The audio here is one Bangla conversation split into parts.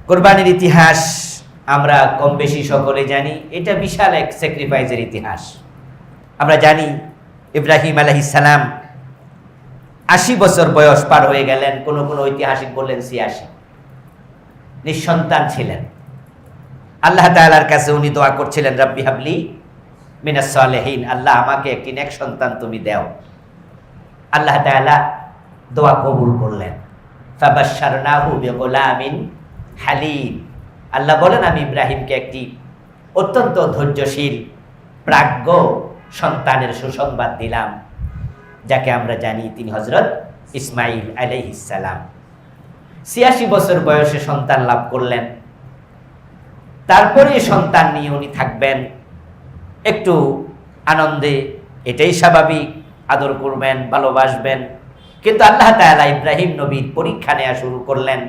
কোরবানির ইতিহাস আমরা কম বেশি সকলে জানি। এটা বিশাল এক স্যাক্রিফাইসের ইতিহাস। আমরা জানি ইব্রাহিম আলাইহিস সালাম ৮০ বছর বয়স পার হয়ে গেলেন, কোন কোন ঐতিহাসিক বললেন ৮৬। নিঃসন্তান ছিলেন। আল্লাহ তাআলার কাছে উনি দোয়া করছিলেন, রাব্বি হাবলি মিনাস সালিহিন, আল্লাহ আমাকে একটি নেক সন্তান তুমি দাও। আল্লাহ তাআলা দোয়া কবুল করলেন। ফাবাশশারনাহু বিগুলামিন হালিম। আল্লাহ বলেন, আমি ইব্রাহিমকে একটি অত্যন্ত ধৈর্যশীল প্রাজ্ঞ সন্তানের সুসংবাদ দিলাম, যাকে আমরা জানি তিনি হযরত ইসমাঈল আলাইহিস সালাম। ৮৬ বছর বয়সে সন্তান লাভ করলেন। তারপরে সন্তান নিয়ে উনি থাকবেন একটু আনন্দে, এটাই স্বাভাবিক, আদর করবেন, ভালোবাসবেন। কিন্তু আল্লাহ তাআলা ইব্রাহিম নবীর পরীক্ষা নেওয়া শুরু করলেন।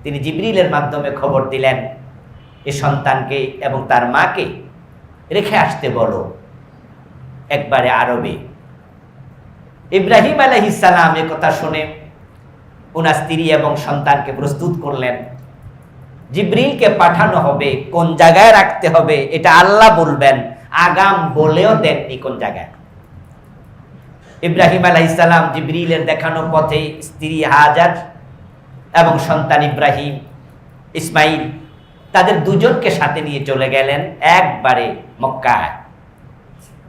তিনি জিবরিলের মাধ্যমে খবর দিলেন, এই সন্তানকে এবং তার মাকে রেখে আসতে বলো একবারে আরবে। ইব্রাহিম আলাইহিস সালাম এ কথা শুনে ওনার স্ত্রী এবং সন্তানকে প্রস্তুত করলেন। জিবরিলকে পাঠানো হবে, কোন জায়গায় রাখতে হবে এটা আল্লাহ বলবেন, আগাম বলেও দেননি কোন জায়গায়। ইব্রাহিম আলাইহিস সালাম জিবরিলের দেখানো পথে স্ত্রী হাজার এবং সন্তান ইব্রাহিম ইসমাইল তাদের দুজনকে সাথে নিয়ে চলে গেলেন একবারে মক্কায়।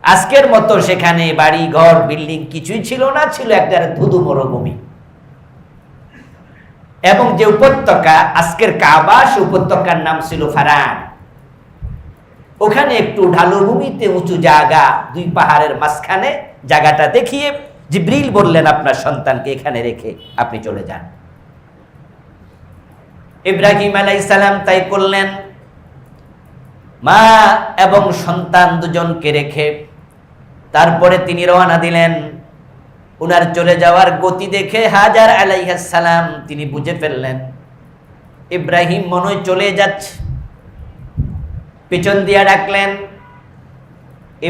আজকের মতো সেখানে বাড়ি ঘর বিল্ডিং কিছুই ছিল না, ছিল একটা ধুধু মরুভূমি। এবং যে উপত্যকা আজকের কাবা, সে উপত্যকার নাম ছিল ফারান। ওখানে একটু ঢালুভূমিতে উঁচু জায়গা, দুই পাহাড়ের মাঝখানে জায়গাটা দেখিয়ে জিবরিল বললেন, আপনার সন্তানকে এখানে রেখে আপনি চলে যান। ইব্রাহিম আলাইহিস সালাম তাই করলেন। মা এবং সন্তান দুজনকে রেখে তারপরে তিনি রওনা দিলেন। উনার চলে যাওয়ার গতি দেখে হাজার আলাইহিস সালাম তিনি বুঝে ফেললেন ইব্রাহিম মনে হয় চলে যাচ্ছে। পিছন দিয়ে ডাকলেন।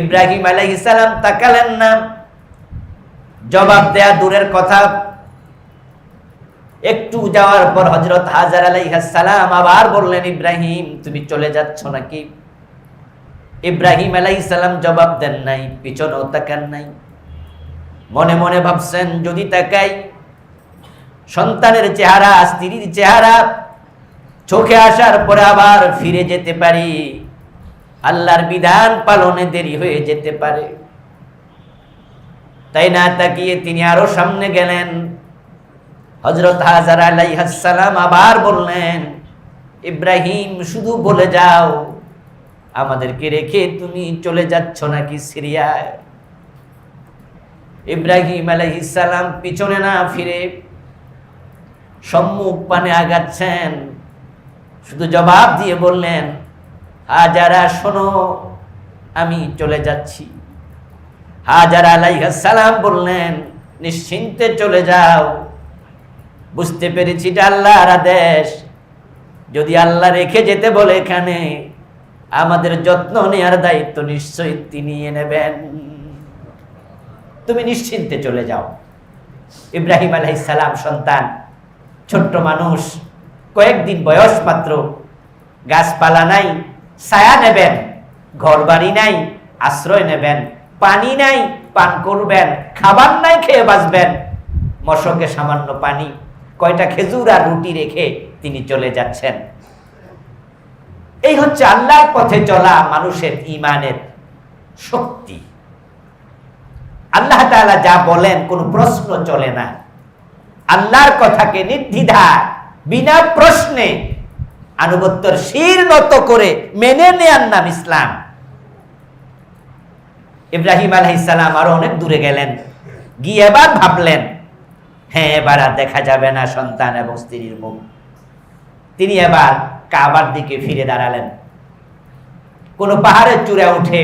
ইব্রাহিম আলাইহিস সালাম তাকালেন না, জবাব দেয়া দূরের কথা। একটু যাওয়ার পর হযরত হাজার আলাইহিস সালাম আবার বললেন, ইব্রাহিম তুমি চলে যাচ্ছ নাকি? ইব্রাহিম আলাইহিস সালাম জবাব দেন নাই, পিছনেও তাকান নাই। মনে মনে ভাবছেন, যদি তাকাই সন্তানের চেহারা, স্ত্রীর চেহারা চোখে আসার পরে আবার ফিরে যেতে পারি, আল্লাহর বিধান পালনে দেরি হয়ে যেতে পারে। তাই না তাকিয়ে তিনি আরো সামনে গেলেন। হযরত হাজার আলাইহিস সালাম আবার বললেন, ইব্রাহিম শুধু বলে যাও আমাদেরকে রেখে তুমি চলে যাচ্ছ নাকি সিরিয়ায়? ইব্রাহিম আলাইহিস সালাম পিছনে না ফিরে সম্মুখ পানে আগাচ্ছেন। শুধু জবাব দিয়ে বললেন, হাজারা শোনো, আমি চলে যাচ্ছি। হাজার আলাইহিস সালাম বললেন, নিশ্চিন্তে চলে যাও, বুঝতে পেরেছি এটা আল্লাহর আদেশ। যদি আল্লাহ রেখে যেতে বলে এখানে, আমাদের যত্ন নেওয়ার দায়িত্ব নিশ্চয়ই তিনি নেবেন। তুমি নিশ্চিন্তে চলে যাও। ইব্রাহিম আলাইহিস সালাম সন্তান, ছোট্ট মানুষ, কয়েকদিন বয়স মাত্র, গাছপালা নাই, ছায়া নেবেন, ঘর বাড়ি নাই, আশ্রয় নেবেন, পানি নাই, পান করবেন, খাবার নাই, খেয়ে বাঁচবেন, মশকে সামান্য পানি, কয়টা খেজুর আর রুটি রেখে তিনি চলে যাচ্ছেন। এই হচ্ছে আল্লাহর পথে চলা মানুষের ঈমানের শক্তি। আল্লাহ তাআলা যা বলেন কোনো প্রশ্ন চলে না। আল্লাহর কথাকে নির্দ্বিধা বিনা প্রশ্নে আনুগত্যের শির নত করে মেনে নেয়ার নাম ইসলাম। ইব্রাহিম আলাইহিস সালাম আরো অনেক দূরে গেলেন, গিয়ে এবার ভাবলেন, হ্যাঁ এবার আর দেখা যাবে না সন্তান এবং স্ত্রীর মুখ। তিনি এবার কাবার দিকে ফিরে দাঁড়ালেন। কোন পাহাড়ের চূড়ায় উঠে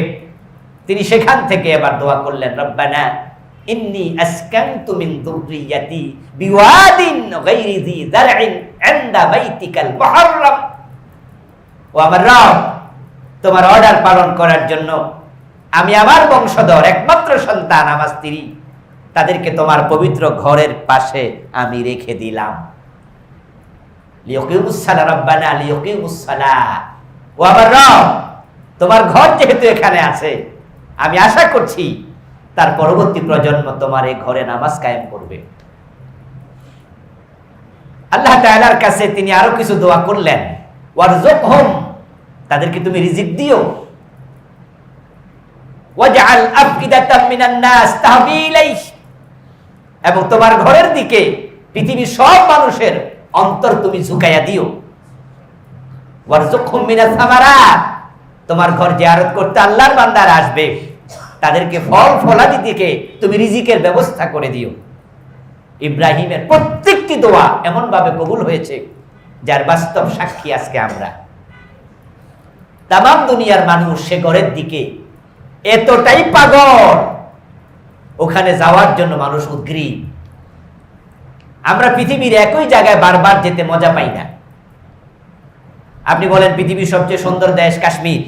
তিনি সেখান থেকে এবার দোয়া করলেন, রব্বানা ইন্নী আসকানতু মিন যুররিয়াতি বিওয়াদিন গায়রি যী যারইন ইনদা বাইতিকাল মুহাররাম। ও আমার রব, তোমার অর্ডার পালন করার জন্য আমি আমার বংশধর, একমাত্র সন্তান আমার স্ত্রী, তাদেরকে তোমার পবিত্র ঘরের পাশে আমি রেখে দিলাম। লিয়াকিমুস সালাহ রাব্বানা লিয়াকিমুস সালাহ, ও আমার রব, তোমার ঘর যেহেতু এখানে আছে, আমি আশা করছি তার পরবর্তী প্রজন্ম তোমার এই ঘরে নামাজ কায়েম করবে। আল্লাহ তাআলার কাছে তিনি আরো কিছু দোয়া করলেন, ওয়ারযুকহুম, তাদেরকে তুমি রিজিক দিও, ওয়াজআল আফইদাতাম মিনান নাস তাহবি ইলাইহি, এবং তোমার ঘরের দিকে পৃথিবীর সব মানুষের অন্তর তুমি ঝুঁকাইয়া দিও। ওয়ারযুকহুম মিনাস সামারাত, তোমার ঘর জিয়ারত করতে আল্লাহর বান্দারা আসবে, তাদেরকে ফল ফলাদি থেকে তুমি রিজিকের ব্যবস্থা করে দিও। ইব্রাহিমের প্রত্যেকটি দোয়া এমন ভাবে কবুল হয়েছে, যার বাস্তব সাক্ষী আজকে আমরা। তামাম দুনিয়ার মানুষ সে ঘরের দিকে এতটাই পাগল, ওখানে যাওয়ার জন্য মানুষ উদ্গ্রীব। আমরা পৃথিবীর একই জায়গায় বারবার যেতে মজা পাই না। আপনি বলেন পৃথিবীর সবচেয়ে সুন্দর দেশ কাশ্মীর,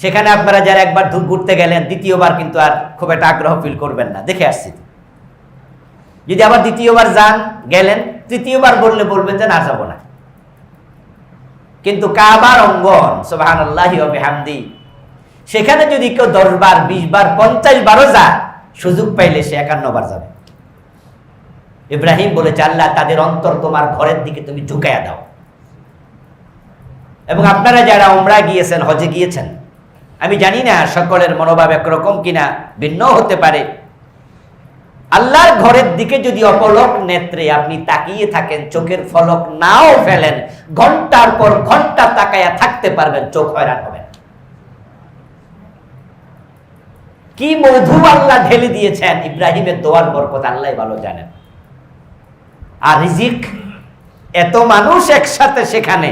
সেখানে আপনারা যারা একবার ঘুরতে গেলেন, দ্বিতীয়বার কিন্তু আর খুব একটা আগ্রহ ফিল করবেন না, দেখে আসছি। যদি আবার দ্বিতীয়বার যান, গেলেন, তৃতীয়বার বললে বলবেন যে না, যাবো না। কিন্তু কাবার অঙ্গন, সুবহানাল্লাহি ওয়া বিহামদি, সেখানে যদি কেউ 10 বার, 20 বার, 50 বারও যায়, সুযোগ পাইলে সে 51 বার যাবে। ইব্রাহিম বলেছে, আল্লাহ, তাদের অন্তর তোমার ঘরের দিকে তুমি ঝুঁকাইয়া দাও। এবং আপনারা যারা উমরা গিয়েছেন, হজে গিয়েছেন, আমি জানি না সকলের মনোভাব একরকম কিনা, ভিন্ন হতে পারে। আল্লাহর ঘরের দিকে যদি অপলক নেত্রে আপনি তাকিয়ে থাকেন, চোখের ফলক নাও ফেলেন, ঘন্টার পর ঘন্টা তাকায়া থাকতে পারবেন, চোখ হয়রান হবে না। কি মধু আল্লাহ ঢেলে দিয়েছেন, ইব্রাহিমের দোয়ার বরকত আল্লাহ ভালো জানেন। আর রিজিক, এত মানুষ একসাথে সেখানে,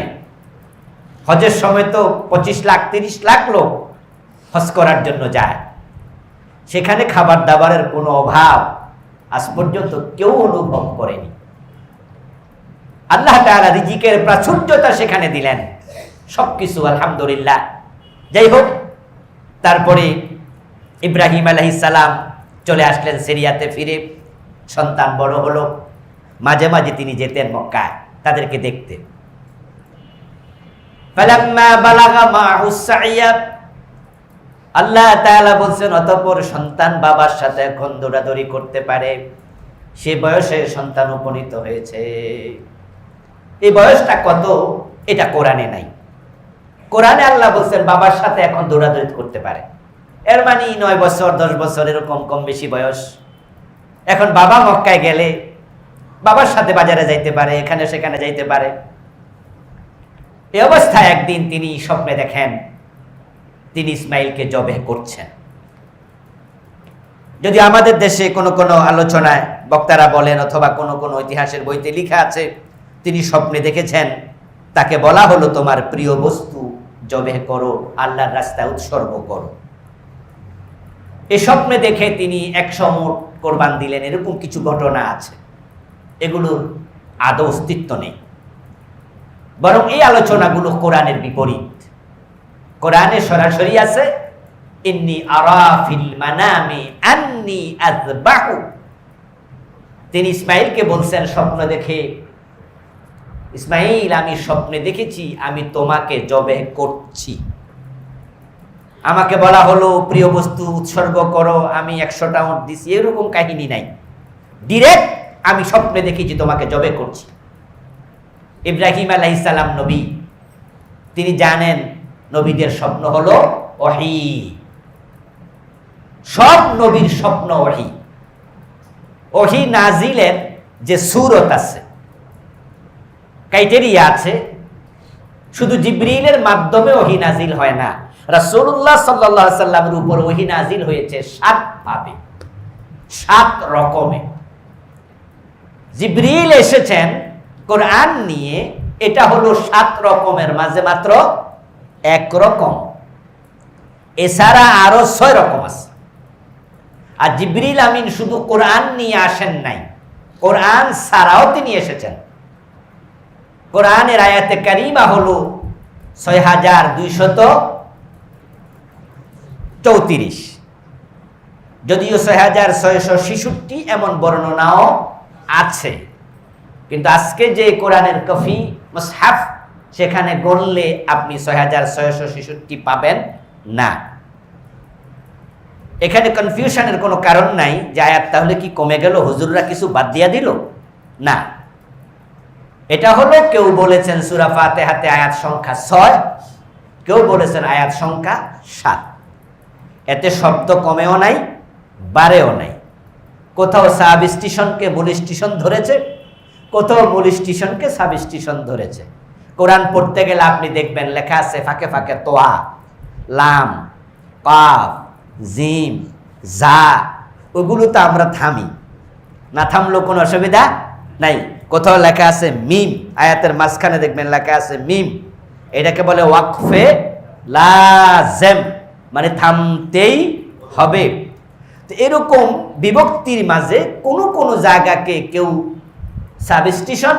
হজের সময় তো 25 লাখ 30 লাখ লোক হজ করার জন্য যায়, সেখানে খাবার দাবারের কোনো অভাব আজ পর্যন্ত কেউ অনুভব করেনি। আল্লাহ তাআলা রিজিকের প্রাচুর্যতা সেখানে দিলেন, সবকিছু আলহামদুলিল্লাহ। যাই হোক, তারপরে ইব্রাহিম আলাইহিস সালাম চলে আসলেন সিরিয়াতে ফিরে, সন্তান বড় হলো, মাঝে মাঝে তিনি যেতেন মক্কায় তাদেরকে দেখতে। ফালাম্মা বালাগা মাহুস সাইয়া, আল্লাহ তাআলা বলছেন, অতঃপর সন্তান বাবার সাথে এখন দৌড়াদৌড়ি করতে পারে, সে বয়সে সন্তান উপনীত হয়েছে। এই বয়সটা কত, এটা কোরআনে নাই। কোরআনে আল্লাহ বলছেন বাবার সাথে এখন দৌড়াদৌড়ি করতে পারে, এর মানে 9 বছর 10 বছর এরকম কম বেশি বয়স। এখন বাবা মক্কায় গেলে বাবার সাথে বাজারে যাইতে পারে, এখানে সেখানে যাইতে পারে। এই অবস্থায় একদিন তিনি স্বপ্নে দেখেন তিনি ইসমাইলকে জবেহ করছেন। যদি আমাদের দেশে কোনো কোনো আলোচনায় বক্তারা বলেন, অথবা কোনো কোনো ইতিহাসের বইতে লেখা আছে, তিনি স্বপ্নে দেখেছেন তাকে বলা হলো, তোমার প্রিয় বস্তু জবেহ করো, আল্লাহর রাস্তায় উৎসর্গ করো। এই স্বপ্নে দেখে তিনি 100 উট কোরবান দিলেন, এরকম কিছু ঘটনা আছে। এগুলোর আদৌ অস্তিত্ব নেই, বরং এই আলোচনাগুলো কোরআনের বিপরীত। কোরআনে সরাসরি আছে, ইন্নী আরা ফিল মানামি আন্নী আযবাহু। তিনি ইসমাইলকে বলছেন স্বপ্ন দেখে, ইসমাইল, আমি স্বপ্নে দেখেছি আমি তোমাকে জবেহ করছি। আমাকে বলা হলো প্রিয় বস্তু উৎসর্গ করো, আমি 100টা উট দিছি, এরকম কাহিনী নাই। ডিরেক্ট আমি স্বপ্নে দেখেছি তোমাকে জবেহ করছি। ইব্রাহিম আলাইহিস সালাম নবী, তিনি জানেন নবীদের স্বপ্ন হলো ওহী। সব নবীর স্বপ্ন ওহী। ওহী নাজিলের যে সূরত আছে, ক্রাইটেরিয়া আছে, শুধু জিবরিলের মাধ্যমে ওহী নাজিল হয় না, রাসূলুল্লাহ সাল্লাল্লাহু আলাইহি সাল্লামের উপর ওহী নাজিল হয়েছে 7 ভাবে, 7 রকমে। জিবরিল এসেছেন কোরআন নিয়ে, এটা হলো 7 রকমের মাঝে মাত্র 1 রকম। এছাড়া আরো 6 রকম আছে। আর জিবরিল আমিন শুধু কোরআন নিয়ে আসেন নাই, কোরআন ছাড়াও তিনি এসেছেন। কোরআনের আয়াতে কারিমা হলো 6234, যদিও 6666 এমন বর্ণনাও আছে। কিন্তু আজকে যে কোরআনের কফি মুসহাফ, সেখানে গণলে আপনি ৬৬৬৬ পাবেন না। এখানে কনফিউশনের কোনো কারণ নাই যে আয়াত তাহলে কি কমে গেল, হুজুররা কিছু বাদ দিয়া দিল, না। এটা হলো কেউ বলেছেন সূরা ফাতিহাতে আয়াত সংখ্যা ৬, কেউ বলেছেন আয়াত সংখ্যা ৭। এতে শব্দ কমেও নাই, বাড়েও নাই। কোথাও সাবস্টিশনকে মূল স্টেশন ধরেছে, কোথাও মূল স্টেশনকে সাবস্টিশন ধরেছে। কোরআন পড়তে গেলে আপনি দেখবেন লেখা আছে ফাঁকে ফাঁকে তোয়া, লাম, কাফ, জিম, জা, ওগুলো তো আমরা থামি না, থামলেও কোনো অসুবিধা নাই। কোথাও লেখা আছে মিম, আয়াতের মাঝখানে দেখবেন লেখা আছে মিম, এটাকে বলে ওয়াকফে লাজেম, মানে থামতেই হবে। তো এরকম বিভক্তির মাঝে কোনো কোনো জায়গাকে কেউ সাবস্টিশন,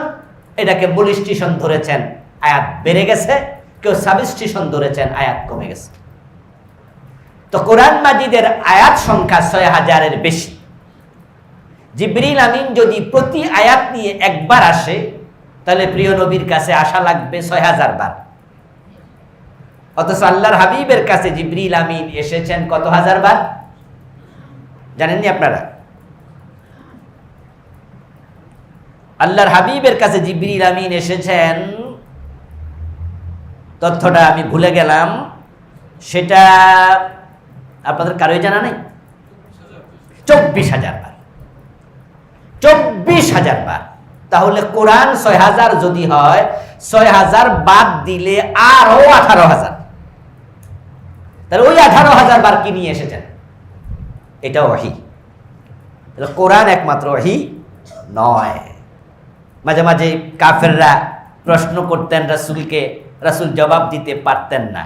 এটাকে মূল স্টেশন ধরেছেন, আয়াত বেড়ে গেছে, কেউ সাবস্টিশন ধরেছেন, আয়াত কমে গেছে। তো কোরআন মাজিদের আয়াত সংখ্যা ৬০০০-এর বেশি। জিবরিল আমিন যদি প্রতি আয়াত নিয়ে একবার আসে, তাহলে প্রিয় নবীর কাছে আসা লাগবে ৬০০০ বার। অথচ আল্লাহর হাবিবের কাছে জিবরিল আমিন এসেছেন কত হাজার বার জানেননি আপনারা? আল্লাহর হাবিবের কাছে জিবরিল আমিন এসেছেন, তথ্যটা আমি ভুলে গেলাম, সেটা আপনাদের কারোই জানা নেই। ২৪,০০০ বার, ২৪,০০০ বার। তাহলে কোরআন ৬০০০ যদি হয়, ৬০০০ বাদ দিলে আরো ১৮,০০০, তাহলে ওই ১৮,০০০ বার কি নিয়ে এসেছেন? এটা ওহী। কোরআন একমাত্র ওহী নয়। মাঝে মাঝে কাফেররা প্রশ্ন করতেন রাসূলকে, রাসূল জবাব দিতে পারতেন না।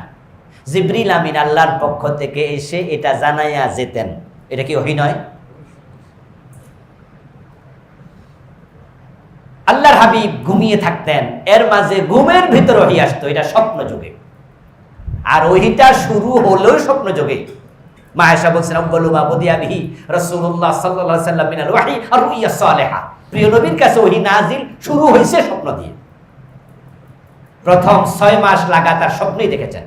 জিবরিল আমিন আল্লাহর পক্ষ থেকে এসে এটা জানাইয়া যেতেন। এটা কি ওহী নয়? আল্লাহর হাবিব ঘুমিয়ে থাকতেন, এর মাঝে ঘুমের ভিতর ওহী আসতো, এটা স্বপ্ন যুগে। আর ওহীটা শুরু হলো স্বপ্ন যুগে। মা আয়েশা বলছেন আউয়ালু মা বুদিয়া বিহি রাসূলুল্লাহ সাল্লাল্লাহু আলাইহি ওয়াসাল্লাম মিনাল ওয়াহী আর রুইয়া সালেহা। প্রিয় নবীর কাছে ওহী নাজিল শুরু হয়েছে স্বপ্ন দিয়ে। প্রথম ৬ মাস লাগাতার স্বপ্নই দেখেছেন।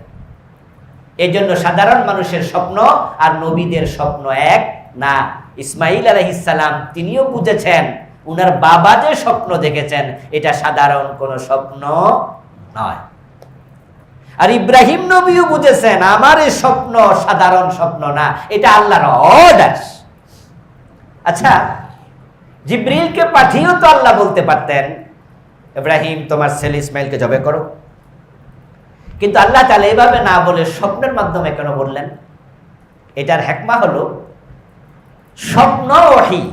এই জন্য সাধারণ মানুষের স্বপ্ন আর নবীদের স্বপ্ন এক না। ইসমাঈল আলাইহিস সালাম তিনিও বুঝেছেন উনার বাবা যে স্বপ্ন দেখেছেন এটা সাধারণ কোনো স্বপ্ন নয়। আর ইব্রাহিম নবীও বুঝেছেন আমার এই স্বপ্ন সাধারণ স্বপ্ন না, এটা আল্লাহর অর্ডার। আচ্ছা, জিবরিলকে পাঠিয়েও তো আল্লাহ বলতে পারতেন ইব্রাহিম তোমার ছেলে ইসমাইলকে জবে করো, কিন্তু আল্লাহ তাআলা এভাবে না বলে স্বপ্নের মাধ্যমে কেন বললেন? এটার হিকমা হলো স্বপ্ন ওহী,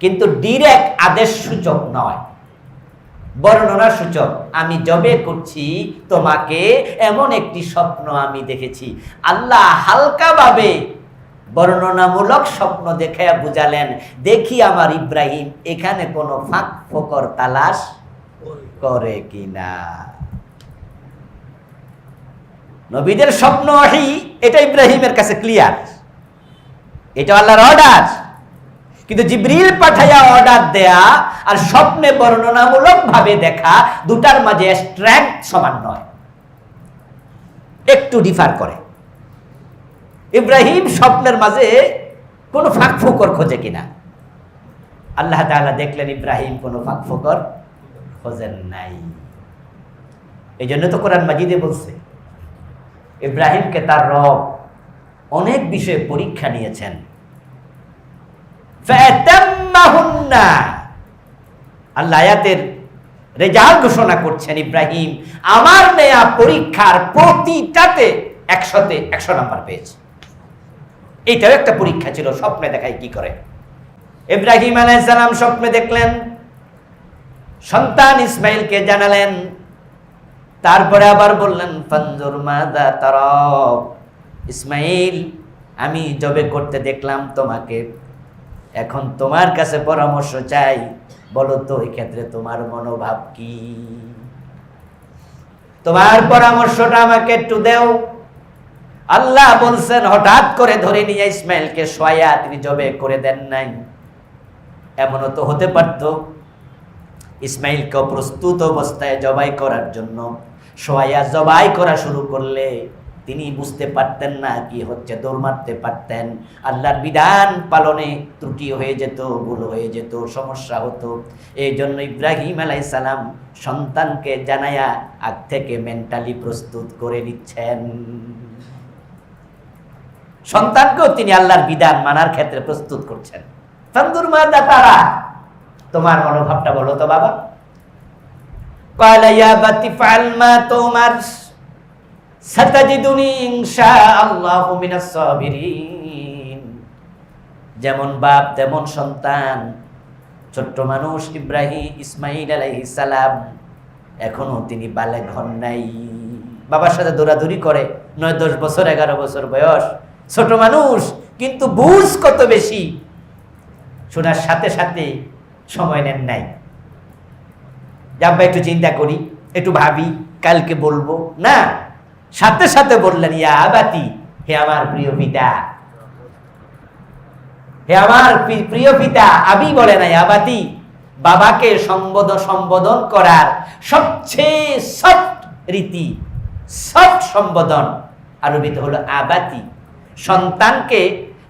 কিন্তু ডিরেক্ট আদেশ সূচক নয়, বর্ণনা সূচক। আমি জবে করছি তোমাকে, এমন একটি স্বপ্ন আমি দেখেছি। আল্লাহ হালকাভাবে বর্ণনামূলক স্বপ্ন দেখে বুঝালেন, দেখি আমার ইব্রাহিম এখানে কোনো ফাঁক ফোকর তালাশ করে কিনা। নবীদের স্বপ্ন ওহী, এটা ইব্রাহিমের কাছে ক্লিয়ার, এটা আল্লাহর অর্ডার। কিন্তু জিবরিল পাঠাইয়া অর্ডার দেয়া আর স্বপ্নে বর্ণনামূলক ভাবে দেখা, দুটার মাঝে স্ট্রেংথ সমান নয়, একটু ডিফার করে। ইব্রাহিম স্বপ্নের মাঝে কোনো ফাঁক ফোকর খোঁজে কিনা, আল্লাহ তাআলা দেখলেন ইব্রাহিম কোনো ফাঁক ফোকর খোঁজেন নাই। এই জন্য তো কোরআন মাজিদে বলছে ইব্রাহিমকে তার রব অনেক বিষয়ে পরীক্ষা নিয়েছেন। আল্লাহ আয়াতের রেজাল্ট ঘোষণা করছেন, ইব্রাহিম আমার নেয়া পরীক্ষার প্রতিটাতে ১০০তে ১০০ নাম্বার পেয়েছে। এটাও একটা পরীক্ষা ছিল, স্বপ্নে দেখায় কি করে। ইব্রাহিম আলাইহিস সালাম স্বপ্নে দেখলেন, সন্তান ইসমাইলকে জানালেন, তারপরে আবার বললেন ফানজুর মাযা তারা, ইসমাইল আমি জবে করতে দেখলাম তোমাকে, এখন তোমার কাছে পরামর্শ চাই, বলো তো এই ক্ষেত্রে তোমার মনোভাব কি, তোমার পরামর্শটা আমাকে একটু দেও। আল্লাহ বলছেন হঠাৎ করে ধরে নিয়ে ইসমাইলকে শোয়া তিনি জবে করে দেন নাই। এমনও তো হতে পারত ইসমাইলকে প্রস্তুত অবস্থায় জবাই করার জন্য শোয়াইয়া জবাই করা শুরু করলে তিনি বুঝতে পারতেন না কি হচ্ছে, দৌড় মারতে পারতেন। আল্লাহর বিধান পালনে ত্রুটি হয়ে যেত, ভুল হয়ে যেত, সমস্যা হতো। এই জন্য ইব্রাহিম আলাইহিস সালাম সন্তানকে জানায়া আগ থেকে মেন্টালি প্রস্তুত করে নিচ্ছেন। সন্তানকেও তিনি আল্লাহর বিধান মানার ক্ষেত্রে প্রস্তুত করছেন। ফানদুর মাযা তারা, তোমার মনোভাবটা বলো তো বাবা। ক্বালা ইয়া বাতি ফাআল মা তুমার সাতাজিদুনি ইনশাআল্লাহু মিনাস সাবিরিন। যেমন বাপ তেমন সন্তান। ছোট্ট মানুষ ইসমাঈল আলাইহিস সালাম, এখনো তিনি বালেগ হন নাই। বাবার সাথে দৌড়াদৌড়ি করে, 9-10 বছর 11 বছর বয়স, ছোট মানুষ, কিন্তু বুঝ কত বেশি। শোনার সাথে সাথে সময় নেন নাই। যাব্বা একটু চিন্তা করি, একটু ভাবি, কালকে বলবো না, সাথে সাথে বললেন ইয়া আবাতি, হে আমার প্রিয় পিতা, হে আমার প্রিয় পিতা। আবি বলে না, আবাতি। বাবাকে সম্বোধন করার সবচেয়ে সফট রীতি, সফট সম্বোধন আরবিতে হলো আবাতি। সন্তানকে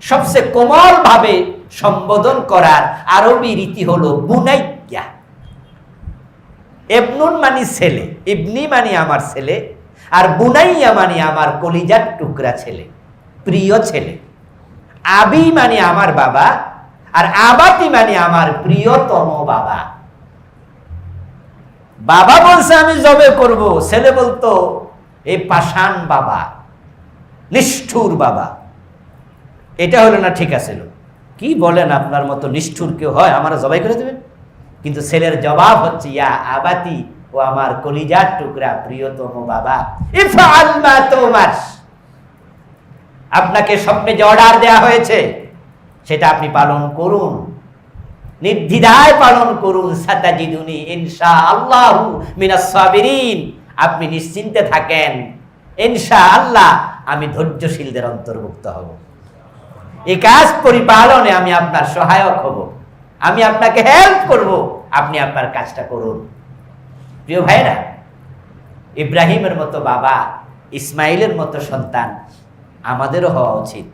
সবচেয়ে কোমল ভাবে সম্বোধন করার আরবি রীতি হলো বুনাইয়া। ইবনুন মানে ছেলে, ইবনি মানে আমার ছেলে, আর বুনাইয়া মানে আমার কলিজার টুকরা ছেলে, প্রিয় ছেলে। আবি মানে আমার বাবা, আর আবাতি মানে আমার প্রিয়তম বাবা। বাবা বলছে আমি জবে করব, ছেলে বলতো এই পাষাণ বাবা, নিষ্ঠুর বাবা। এটা হলো না ঠিক আছে, কি বলেন আপনার মতো নিষ্ঠুর কেউ হয়, আমরা জবাই করে দেবেন? কিন্তু ছেলের জবাব হচ্ছে ইয়া আবাতি, ও আমার কলিজার টুকরা প্রিয়তম বাবা, ইফআল মা তুমার। আপনাকে স্বপ্নে যে অর্ডার দেয়া হয়েছে সেটা আপনি পালন করুন, নির্দ্বিধায় পালন করুন। সাতাজিদুনি ইনশাআল্লাহু মিনাস সাবিরিন। আপনি নিশ্চিন্তে থাকেন, ইনশাআল্লাহ আমি ধৈর্যশীলদের অন্তর্ভুক্ত হব। এই কাজ পরিপালনে আমি আপনার সহায়ক হব, আমি আপনাকে হেল্প করব, আপনি আপনার কাজটা করুন। প্রিয় ভাইরা, ইব্রাহিমের মতো বাবা, ইসমাইলের মতো সন্তান আমাদেরও হওয়া উচিত।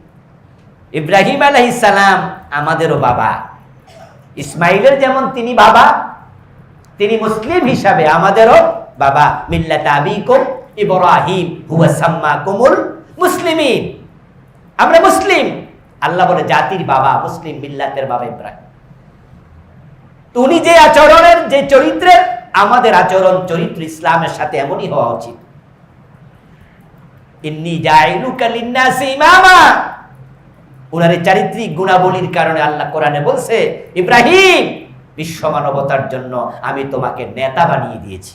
ইব্রাহিম আলাইহিস সালাম আমাদেরও বাবা। ইসমাইলের যেমন তিনি বাবা, তিনি মুসলিম হিসাবে আমাদেরও বাবা। মিল্লাতা আবিকুম ইব্রাহিম হুয়া সাম্মাকুমুল মুসলিমিন। আমরা মুসলিম, আল্লাহ বলে জাতির বাবা মুসলিম, মিল্লাতের বাবা ইব্রাহিম। উনি যে আচরণের, যে চরিত্রের, আমাদের আচরণ চরিত্র ইসলামের সাথে এমনই হওয়া উচিত। ইন্নী জাইলুকা লিন্নাসি ইমামা। উনার চারিত্রিক গুণাবলীর কারণে আল্লাহ কোরআনে বলছে, ইব্রাহিম, বিশ্ব মানবতার জন্য আমি তোমাকে নেতা বানিয়ে দিয়েছি।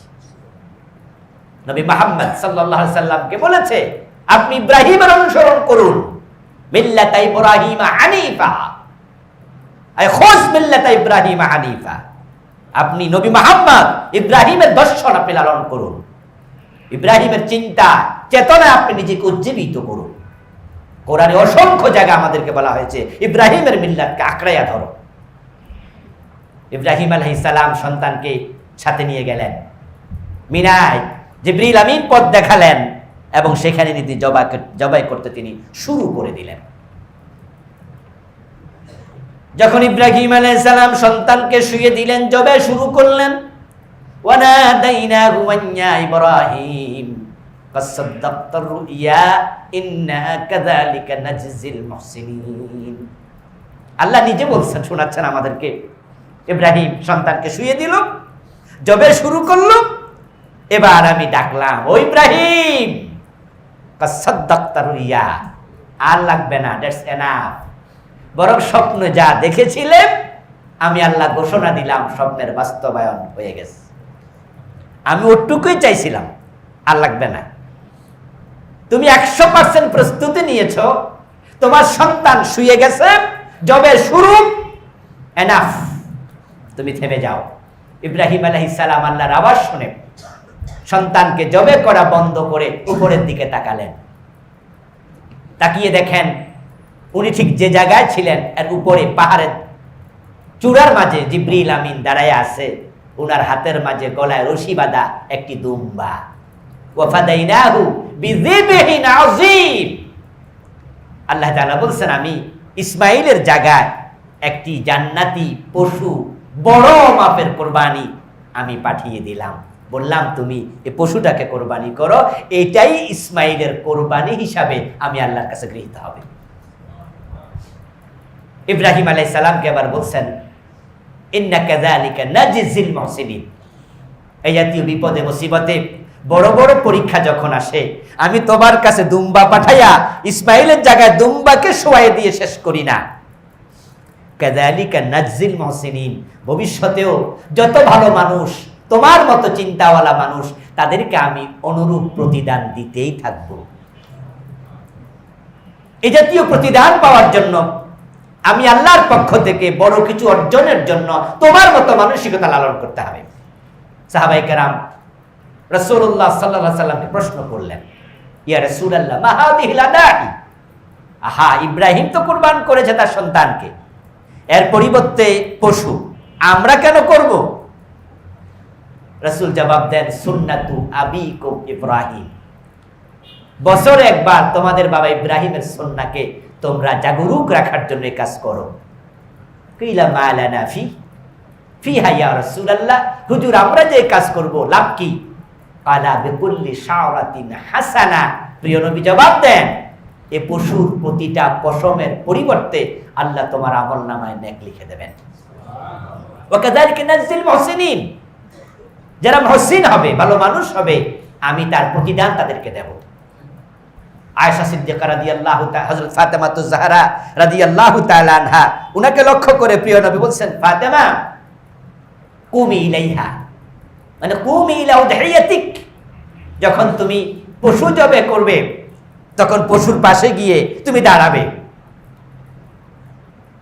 নবী মুহাম্মদ সাল্লাল্লাহু আলাইহি সাল্লামকে বলেছে আপনি ইব্রাহিমের অনুসরণ করুন, মিল্লাতা ইব্রাহিম হানিফা, আই খুজ মিল্লাতা ইব্রাহিম হানিফা। আপনি নবী মুহাম্মদ ইব্রাহিমের দর্শন আপনি লালন করুন, ইব্রাহিমের চিন্তা চেতনায় আপনি নিজেকে উজ্জীবিত করুন। কোরআনে অসংখ্য জায়গা আমাদেরকে বলা হয়েছে ইব্রাহিমের মিল্লাতকে আঁকড়াইয়া ধরো। ইব্রাহিম আলাইহিস সালাম সন্তানকে সাথে নিয়ে গেলেন মিনায়, জিবরিল আমিন পথ দেখালেন এবং সেখানে তিনি জবাই করতে তিনি শুরু করে দিলেন। যখন ইব্রাহিম আলাইহিস সালাম সন্তানকে শুইয়ে দিলেন, জবাই শুরু করলেন, ওয়ানাদাইনাহু ওয়া ইব্রাহিম قد صدقت الرؤيا إنا كذلك نجزي المحسنين। আল্লাহ নিজে বলছেন, শোনাচ্ছেন আমাদেরকে। ইব্রাহিম সন্তানকে শুইয়ে দিল, জবে শুরু করলো। এবার আমি ডাকলাম, ও ইব্রাহিম, قد صدقت الرؤيا। আর লাগবে না, দ্যাটস এনাফ। বরং স্বপ্ন যা দেখেছিলেন আমি আল্লাহ ঘোষণা দিলাম স্বপ্নের বাস্তবায়ন হয়ে গেছে। আমি ওটুকুই চাইছিলাম, আর লাগবে না। তুমি 100% প্রস্তুতি নিয়েছ, তোমার সন্তান শুয়ে গেছে, জবে শুরু, এনাফ, তুমি থেমে যাও। ইব্রাহিম আলাইহিস সালাম আল্লাহর আওয়াজ শুনে সন্তানকে জবে করা বন্ধ করে উপরের দিকে তাকালেন। তাকিয়ে দেখেন উনি ঠিক যে জায়গায় ছিলেন এর উপরে পাহাড়ের চূড়ার মাঝে জিবরিল আমিন দাঁড়ায় আছে। উনার হাতের মাঝে গলায় রশি বাঁধা একটি দুম্বা। ওয়া ফাদাইনাহু বিযিবহিন আযীম। আল্লাহ তাআলা বলছেন, আমি ইসমাইলের জায়গায় একটি জান্নাতি পশু বড় মাপের কোরবানি আমি পাঠিয়ে দিলাম। বললাম তুমি এই পশুটাকে কোরবানি করো, এটাই ইসমাইলের কোরবানি হিসাবে আমি আল্লাহর কাছে গৃহীত হবে। ইব্রাহিম আলাইহিস সালামকে আবার বলছেন, ইন্না কাযালিকা নাজিজিল মুহসিনিন। এই জাতীয় বিপদে মুসিবতে বড় বড় পরীক্ষা যখন আসে, আমি তোমার কাছে দুম্বা পাঠাইয়া ইসমাইলের জায়গায় দুম্বাকে শোয়াই দিয়ে শেষ করি না। কাযালিকা নাজিল মুহসিনিন, ভবিষ্যতেও যত ভালো মানুষ, তোমার মতো চিন্তাওয়ালা মানুষ, তাদেরকে আমি অনুরূপ প্রতিদান দিতেই থাকব। এই জাতীয় প্রতিদান পাওয়ার জন্য আমি আল্লাহর পক্ষ থেকে বড় কিছু অর্জনের জন্য তোমার মতো মানসিকতা লালন করতে হবে। সাহাবায়ে কেরাম রাসূলুল্লাহ সাল্লাল্লাহু আলাইহি সাল্লামকে প্রশ্ন করলেন, ইয়া রাসূলুল্লাহ মা হাযিহিল আদাহি। আহা, ইব্রাহিম তো কুরবান করেছে তার সন্তানকে, এর পরিবর্তে পশু আমরা কেন করব? রাসূল জবাব দেন, সুন্নাতু আবিকুম ইব্রাহিম। বছরে একবার তোমাদের বাবা ইব্রাহিমের সুন্নাহকে তোমরা জাগরুক রাখার জন্য কাজ করো। কিলা মা লানা ফিহা ইয়া রাসূলুল্লাহ, হুজুর আমরা যে কাজ করব লাভ কি? কালা বিকুল্লি শাওরাতিন হাসানা। প্রিয় নবী জবাব দেন, এই পশুর প্রতিটা পশমের পরিবর্তে আল্লাহ তোমার আমলনামায় নেক লিখে দেবেন। ওয়া কাযালিকা নাজিল মুহসিনিন, যারা মুহসিন হবে, ভালো মানুষ হবে, আমি তার প্রতিদান তাদেরকে দেব। আয়েশা সিদ্দিকা রাদিয়াল্লাহু তাআলা, হযরত ফাতেমা যাহরা রাদিয়াল্লাহু তাআলা আনহা, উনাকে লক্ষ্য করে প্রিয় নবী বলছেন, ফাতেমা কুমি ইলাইহা, মানে কুমি ইলা উদহিয়াতিক। যখন তুমি পশু জবে করবে তখন পশুর পাশে গিয়ে তুমি দাঁড়াবে।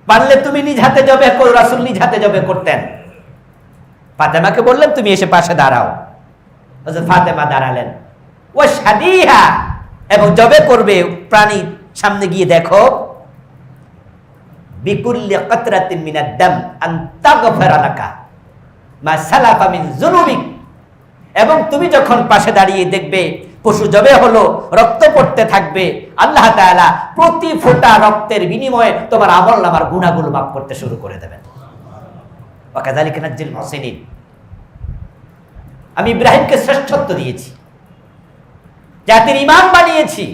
পারলে তুমি নিজ হাতে জবে করো, রাসূল নিজ হাতে জবে করতেন। ফাতেমাকে বললেন তুমি এসে পাশে দাঁড়াও। হযরত ফাতেমা দাঁড়ালেন। ওয়া শাদিহা, এবং জবে করবে প্রাণী সামনে গিয়ে দেখো, বিকুল্লি কাতরাতিন মিনাদ দাম আন তাগফিরা লাকা মা সালাফা মিন যুনুবিক। এবং তুমি যখন পাশে দাঁড়িয়ে দেখবে পশু জবে হলো, রক্ত পড়তে থাকবে, আল্লাহ তাআলা প্রতি ফোঁটা রক্তের বিনিময়ে তোমার আমলনামার গুনাহগুলো মাফ করতে শুরু করে দেবেন। ওয়া কাযালিকা নাজিল মুহসিনিন। আমি ইব্রাহিমকে শ্রেষ্ঠত্ব দিয়েছি, জাতির ইমাম বানিয়েছি।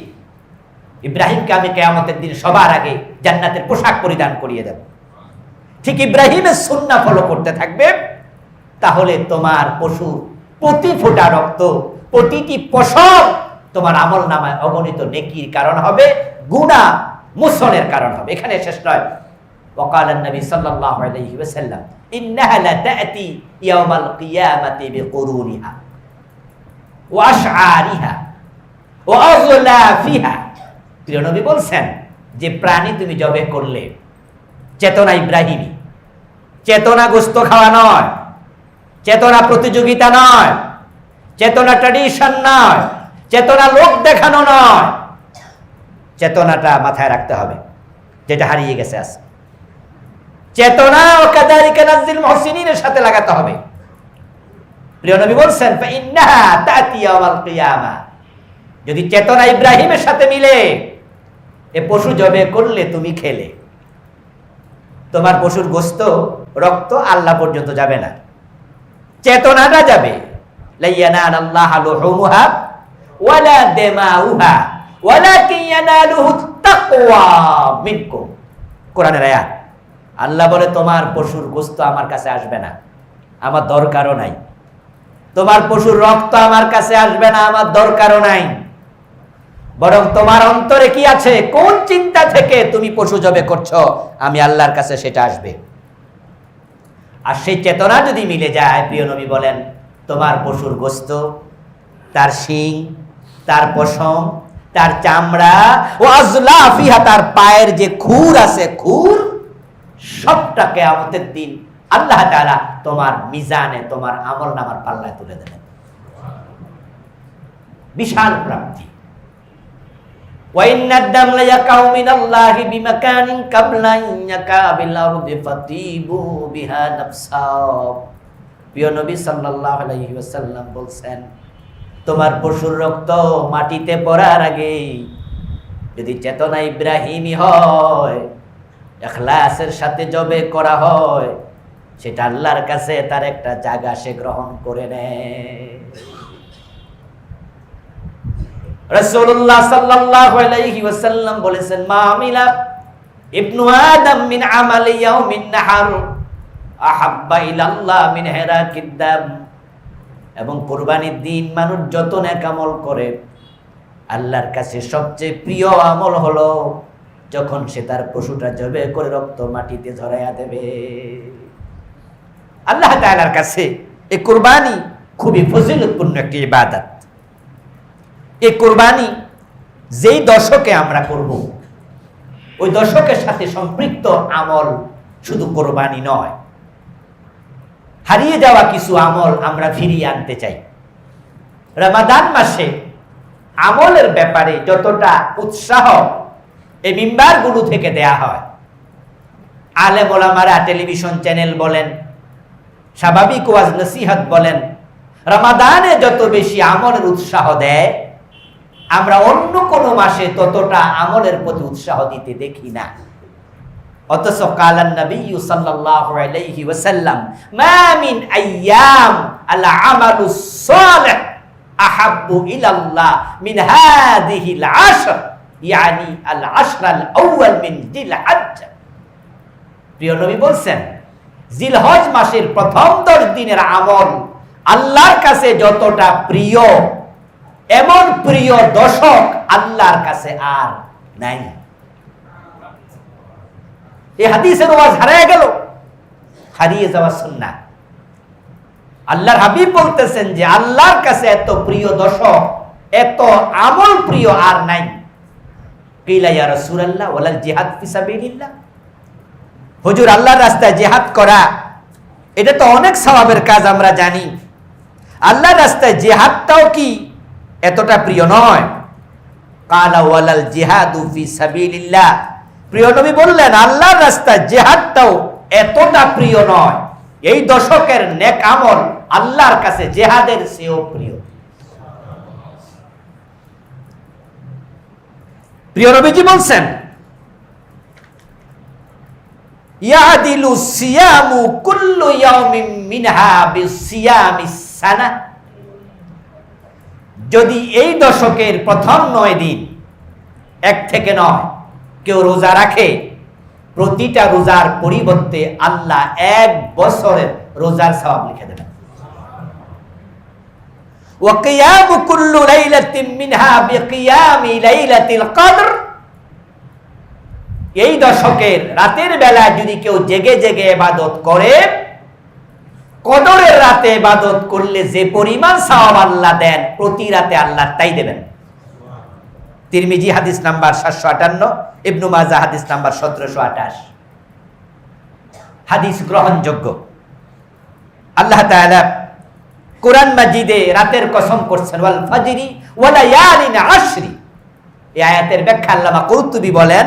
ইব্রাহিমকে আমি কিয়ামতের দিন সবার আগে জান্নাতের পোশাক পরিধান করিয়ে দেব। ঠিক ইব্রাহিমের সুন্নাহ ফলো করতে থাকবে, তাহলে তোমার পশু প্রতি ফোঁটা রক্ত, প্রতিটি পশম তোমার আমলনামায় অগণিত নেকির কারণ হবে, গুনাহ মোচনের কারণ হবে। এখানে শেষ নয়। ওয়াকাল নবী সাল্লাল্লাহু আলাইহি ওয়াসাল্লাম, ইন্নাহা লা তা'তি ইয়াওমাল কিয়ামাতি বিকুরুনিহা ওয়া আশআরিহা ওয়া আযলাফিহা। প্রিয় নবী বলছেন যে প্রাণী তুমি জবে করলে, চেতনা ইব্রাহিমী, চেতনা গোশত খাওয়া নয়, চেতনা প্রতিযোগিতা নয়, চেতনা ট্র্যাডিশন নয়, চেতনা লোক দেখানো নয়। চেতনাটা মাথায় রাখতে হবে, যেটা হারিয়ে গেছে আজকে। চেতনা ও কাযালিকা নাজিল মুহসিনিনের সাথে লাগাতে হবে। প্রিয় নবী বলছেন, ফাইন্নাহা তা'তি ইয়াওমাল কিয়ামা। যদি চেতনা ইব্রাহিমের সাথে মিলে, এ পশু জবে করলে তুমি খেলে, তোমার পশুর গোশত রক্ত আল্লাহ পর্যন্ত যাবে না, চেতনাটা যাবে। লা ইয়ানালাল্লাহু লুহুমুহা ওয়ালা দিমাউহা ওয়ালাকিন ইয়ানালুহু তাকওয়া মিনকুম। কোরআনের আয়াত। আল্লাহ বলে তোমার পশুর গোশত আমার কাছে আসবে না, আমার দরকারও নাই। তোমার পশুর রক্ত আমার কাছে আসবে না, আমার দরকারও নাই। বরং তোমার অন্তরে কি আছে, কোন চিন্তা থেকে তুমি পশু জবে করছো, আমি আল্লাহর কাছে সেটা আসবে। আর সেই চেতনা যদি মিলে যায়, প্রিয় নবী বলেন, তোমার পশুর গোশত, তার শিং, তার পশম, তার চামড়া, ও আযলাফিহা, তার পায়ের যে খুর আছে, খুর, সবটা কিয়ামতের দিন আল্লাহ তাআলা তোমার মিজানে, তোমার আমলনামার পাল্লায় তুলে দেবেন। বিশাল প্রাপ্তি। ওয়া ইন্নাদ দাম লা ইয়াকাউ মিনাল্লাহি বিমাকানিন কাবলা ইয়াকা বিল আরদি ফাতিবু বিহা নাফসা। প্রিয় নবী সাল্লাল্লাহু আলাইহি ওয়াসাল্লাম বলছেন, তোমার পশুর রক্ত মাটিতে পড়ার আগে যদি চেতনা ইব্রাহিমী হয়, ইখলাসের সাথে জবে করা হয়, সেটা আল্লাহর কাছে তার একটা জায়গা সে গ্রহণ করে নেয়। রাসূলুল্লাহ সাল্লাল্লাহু আলাইহি ওয়াসাল্লাম বলেছেন, মা আমিলা ইবনু আদম মিন আমালি ইয়াউমিন নাহার আহাব্বা ইলাল্লাহ মিন হিরাকিদ দাম। এবং কুরবানির দিন মানুষ যত নেক আমল করে, আল্লাহর কাছে সবচেয়ে প্রিয় আমল হলো যখন সে তার পশুটা জবে করে রক্ত মাটিতে ঝরাইয়া দেবে। আল্লাহ তাআলার কাছে এই কুরবানি খুবই ফজিলতপূর্ণ একটি ইবাদত। এই কুরবানি যেই দশকে আমরা করব, ওই দশকের সাথে সম্পৃক্ত আমল শুধু কুরবানি নয়, হারিয়ে যাওয়া কিছু আমল আমরা ফিরিয়ে আনতে চাই। রমাদান মাসে আমলের ব্যাপারে যতটা উৎসাহ এই মিম্বারগুলো থেকে দেয়া হয়, আলেম ওলামারা টেলিভিশন চ্যানেল বলেন, স্বাভাবিক ওয়াজ নসিহত বলেন, রমাদানে যত বেশি আমলের উৎসাহ দেয়, আমরা অন্য কোনো মাসে ততটা আমলের প্রতি উৎসাহ দিতে দেখি না। অথচ কালান নবী সাল্লাল্লাহু আলাইহি ওয়াসাল্লাম, মা মিন আইয়াম আল আমালুস সালিহ আহাব্বু ইলাল্লাহ মিন হাদিহিল আশর, ইয়ানি আল আশরাল আউয়াল মিন জিলহজ্জ। প্রিয় নবী বলছেন, জিলহজ মাসের প্রথম 10 দিনের আমল আল্লাহর কাছে যতটা প্রিয়, এমন প্রিয় দশক আল্লাহর কাছে আর নাই। এই হাদিসের ওয়াজ হারিয়ে গেল, হারিয়ে যাওয়া সুন্নাহ। আল্লাহর হাবিব বলতেছেন যে আল্লাহর কাছে এত প্রিয় দশক, এত আমল প্রিয় আর নাই। কিলা ইয়া রাসূলুল্লাহ ওয়ালাল জিহাদ ফি সাবিলিল্লাহ। হুজুর, আল্লাহর রাস্তায় জিহাদ করা এটা তো অনেক সওয়াবের কাজ, আমরা জানি। আল্লাহর রাস্তায় জিহাদটাও কি এতটা প্রিয় নয়? কালা ওয়ালাল জিহাদু ফি সাবিলিল্লাহ। প্রিয় নবী বললেন, আল্লাহর রাস্তায় জিহাদটাও এতটা প্রিয় নয়। এই দশকের নেক আমল আল্লাহর কাছে জিহাদের চেয়েও প্রিয়। প্রিয় নবীজি বলছেন, ইয়াদিলু সিয়ামু কুল্লু ইয়াউমিন মিনহা বিসিয়ামিস সানাহ। যদি এই দশকের প্রথম 9 দিন, 1 থেকে 9, কেউ রোজা রাখে, প্রতিটা রোজার পরিবর্তে আল্লাহ 1 বছরের রোজার সওয়াব লিখে দেবেন। ওয়া কিয়ামু কুল্লু লাইলাতিন মিনহা বিকিয়ামি লাইলাতিল কদর। এই দশকের রাতের বেলায় যদি কেউ জেগে জেগে ইবাদত করে, কদরের রাতে ইবাদত করলে যে পরিমাণ সওয়াব আল্লাহ দেন, প্রতি রাতে আল্লাহ তাই দেবেন। তিরমিজি হাদিস নাম্বার 758, ইবনু মাজাহ হাদিস নাম্বার 1728। হাদিস গ্রহণযোগ্য। আল্লাহ তাআলা কোরআন মাজিদে রাতের কসম করছেন, ওয়াল ফাজরি ওয়া লায়ালিন আশরি। এই আয়াতের ব্যাখ্যা আল্লামা কুরতুবী বলেন,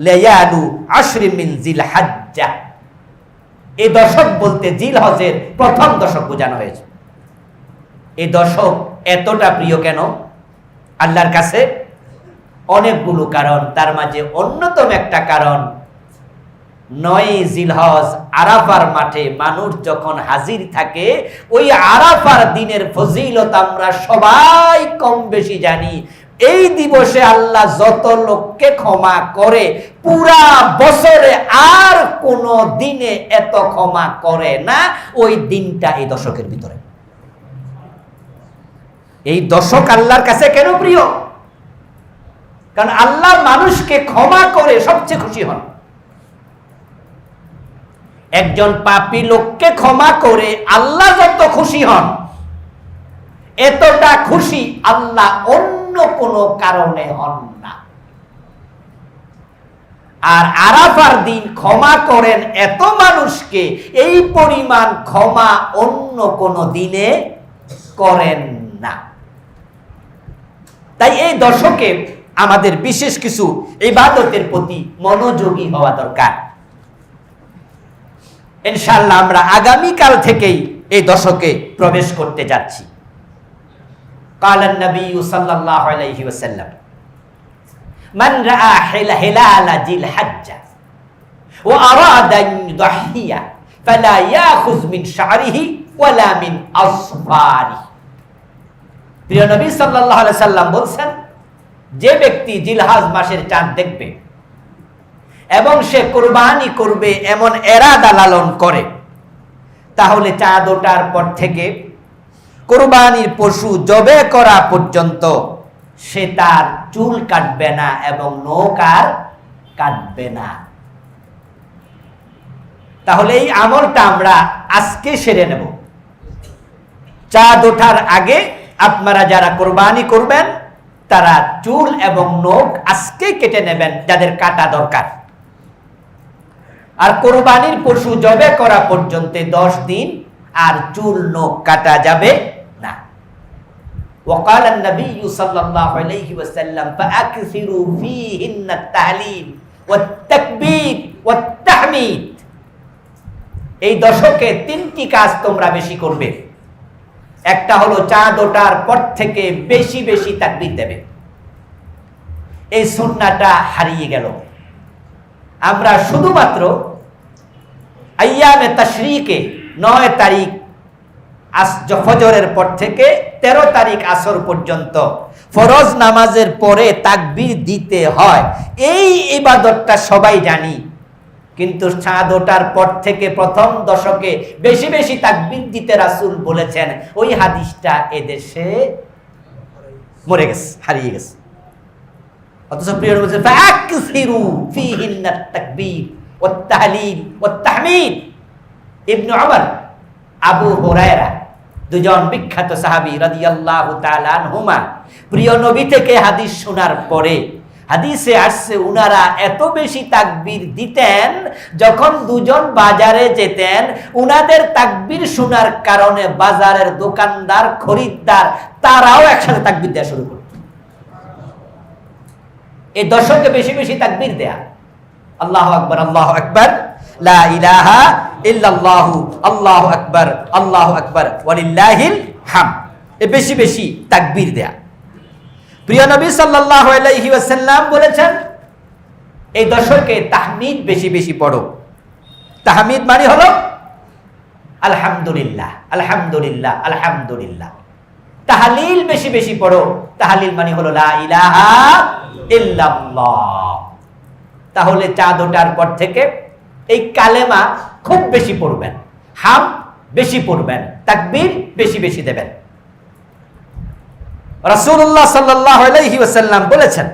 লায়ালু আশরি মিন জিলহজ্জা। এই দশক বলতে জিলহজের প্রথম দশক বোঝানো হয়েছে। এই দশক এতটা প্রিয় কেন আল্লাহর কাছে? অনেকগুলো কারণ। তার মাঝে অন্যতম একটা কারণ, 9 জিলহজ আরাফার মাঠে মানুষ যখন হাজির থাকে, ওই আরাফার দিনের ফজিলত আমরা সবাই কম বেশি জানি। এই দিবসে আল্লাহ যত লোককে ক্ষমা করে, পুরা বছরে আর কোন দিনে এত ক্ষমা করে না। ওই দিনটা এই দশকের ভিতরে। এই দশক আল্লাহর কাছে কেন প্রিয়? কারণ আল্লাহ মানুষকে ক্ষমা করে সবচেয়ে খুশি হন। একজন পাপী লোককে ক্ষমা করে আল্লাহ যত খুশি হন, এতটা খুশি আল্লাহ অন্য কোনো কারণে হন না। আর আরাফার দিন ক্ষমা করেন এত মানুষকে, এই পরিমাণ ক্ষমা অন্য কোনো দিনে করেন না। তাই এই দশকে আমাদের বিশেষ কিছু ইবাদতের প্রতি মনোযোগী হওয়া দরকার। ইনশাআল্লাহ আমরা আগামীকাল থেকেই এই দশকে প্রবেশ করতে যাচ্ছি। কালান নবী সাল্লাল্লাহু আলাইহি ওয়াসাল্লাম মান রাআ হিলালা জিল হজ্জা ওয়া আরাদা আন ইউদহিয়া ফালা ইয়াখুয মিন শা'রিহি ওয়ালা মিন আসফারিহি। প্রিয় নবী সাল্লাল্লাহু আলাইহি সাল্লাম বলছেন, যে ব্যক্তি জিলহজ মাসের চাঁদ দেখবে এবং সে কুরবানি করবে এমন এরাদা লালন করে, তাহলে চাঁদ ওঠার পর থেকে কুরবানির পশু জবে করা পর্যন্ত সে তার চুল কাটবে না এবং নখ আর কাটবে না। তাহলে এই আমলটা আমরা আজকে সেরে নেব। চাঁদ ওঠার আগে আপনারা যারা কুরবানি করবেন তারা চুল এবং নখ আজকে কেটে নেবেন, যাদের কাটা দরকার। আর কুরবানির পশু জবে করা পর্যন্ত 10 দিন আর চুল নখ কাটা যাবে না। وقال النبي صلى الله عليه وسلم فأكثروا فيهن التهليل والتكبير والتحميد। এই দশকে 3টি কাজ তোমরা বেশি করবে। একটা হলো চাঁদ ওঠার পর থেকে বেশি বেশি তাকবীর দেবে। এই সুন্নাহটা হারিয়ে গেল। আমরা শুধুমাত্র আইয়ামে তাশরীকে 9 তারিখ ফজরের পর থেকে 13 তারিখ আসর পর্যন্ত ফরজ নামাজের পরে তাকবীর দিতে হয়, এই ইবাদতটা সবাই জানি। কিন্তু চাঁদ ওঠার পর থেকে প্রথম দশকে বেশি বেশি তাকবীর দিতে রাসূল বলেছেন, ওই হাদিসটা এদেশে মরে গেছে, হারিয়ে গেছে। অথচ প্রিয় নবী বলেছেন ফাকসিরু ফীহিন্নাত তাকবীর ওয়াত তাহলিল ওয়াত তাহমিদ। ইবনে উমর, আবু হুরায়রা, দুজন বিখ্যাত সাহাবী রাদিয়াল্লাহু তাআলা আনহুমা প্রিয় নবী থেকে হাদিস শোনার পরে হাদিসে আসছে উনারা এত বেশি তাকবীর দিতেন, যখন দুজন বাজারে যেতেন উনাদের তাকবীর শোনার কারণে বাজারের দোকানদার খরিদ্দার তারাও একসাথে তাকবীর দেওয়া শুরু করত। এই দশকে বেশি বেশি তাকবীর দেয়া। আল্লাহু আকবার, আল্লাহু আকবার, লা ইলাহা ইল্লাল্লাহু, আল্লাহু আকবার, আল্লাহু আকবার, ওয়ালিল্লাহিল হামদ। এই বেশি বেশি তাকবীর দেয়া। প্রিয় নবী সাল্লাল্লাহু আলাইহি ওয়াসাল্লাম বলেছেন, এই দশকে তাহমিদ বেশি বেশি পড়ো। তাহমিদ মানে হলো আলহামদুলিল্লাহ, আলহামদুলিল্লাহ, আলহামদুলিল্লাহ। তাহলিল বেশি বেশি পড়ো। তাহলিল মানে হলো লা ইলাহা ইল্লাল্লাহ। তাহলে চাঁদ ওঠার পর থেকে এই কালেমা খুব বেশি পড়বেন, হাম বেশি পড়বেন, তাকবীর বেশি বেশি দেবেন। রাসূলুল্লাহ সাল্লাল্লাহু আলাইহি ওয়াসাল্লাম বলেছেন,